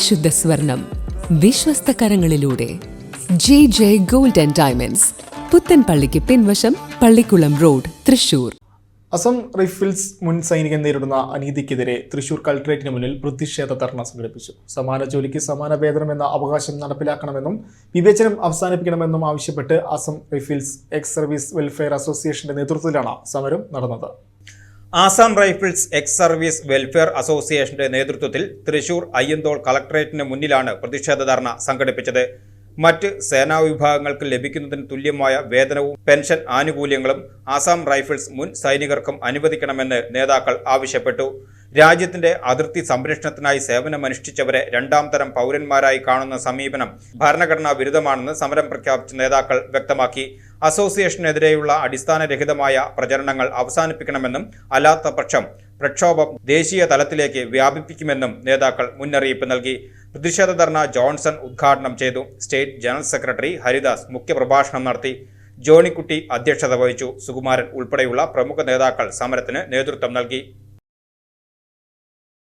പരിശുദ്ധ സ്വർണം വിശ്വസ്ത കരങ്ങളിലൂടെ JJ Gold and Diamonds, പുത്തൻപള്ളിക്ക് പിൻവശം, പള്ളിക്കുളം റോഡ്, തൃശൂർ. അസം റൈഫിൾസ് മുൻ സൈനികൻ നേരിടുന്ന അനീതിക്കെതിരെ തൃശൂർ കളക്ടറേറ്റിന് മുന്നിൽ പ്രതിഷേധ ധർണ സംഘടിപ്പിച്ചു. സമാന ജോലിക്ക് സമാന വേതനം എന്ന അവകാശം നടപ്പിലാക്കണമെന്നും വിവേചനം അവസാനിപ്പിക്കണമെന്നും ആവശ്യപ്പെട്ട് Assam rifles ex service welfare അസോസിയേഷന്റെ നേതൃത്വത്തിലാണ് സമരം നടന്നത്. Assam rifles ex service welfare അസോസിയേഷന്റെ നേതൃത്വത്തിൽ തൃശൂർ അയ്യന്തോൾ കളക്ടറേറ്റിന് മുന്നിലാണ് പ്രതിഷേധ ധർണ സംഘടിപ്പിച്ചത്. മറ്റ് സേനാ വിഭാഗങ്ങൾക്ക് ലഭിക്കുന്നതിന് തുല്യമായ വേതനവും പെൻഷൻ ആനുകൂല്യങ്ങളും ആസാം റൈഫിൾസ് മുൻ സൈനികർക്കും അനുവദിക്കണമെന്ന് നേതാക്കൾ ആവശ്യപ്പെട്ടു. രാജ്യത്തിന്റെ അതിർത്തി സംരക്ഷണത്തിനായി സേവനമനുഷ്ഠിച്ചവരെ രണ്ടാം തരം പൗരന്മാരായി കാണുന്ന സമീപനം ഭരണഘടനാ വിരുദ്ധമാണെന്ന് സമരം പ്രഖ്യാപിച്ച നേതാക്കൾ വ്യക്തമാക്കി. അസോസിയേഷനെതിരെയുള്ള അടിസ്ഥാനരഹിതമായ പ്രചരണങ്ങൾ അവസാനിപ്പിക്കണമെന്നും അല്ലാത്ത പക്ഷം പ്രക്ഷോഭം ദേശീയ തലത്തിലേക്ക് വ്യാപിപ്പിക്കുമെന്നും നേതാക്കൾ മുന്നറിയിപ്പ് നൽകി. പ്രതിഷേധ ധർണ ജോൺസൺ ഉദ്ഘാടനം ചെയ്തു. സ്റ്റേറ്റ് ജനറൽ സെക്രട്ടറി ഹരിദാസ് മുഖ്യപ്രഭാഷണം നടത്തി. ജോണിക്കുട്ടി അധ്യക്ഷത വഹിച്ചു. സുകുമാരൻ ഉൾപ്പെടെയുള്ള പ്രമുഖ നേതാക്കൾ സമരത്തിന് നേതൃത്വം നൽകി.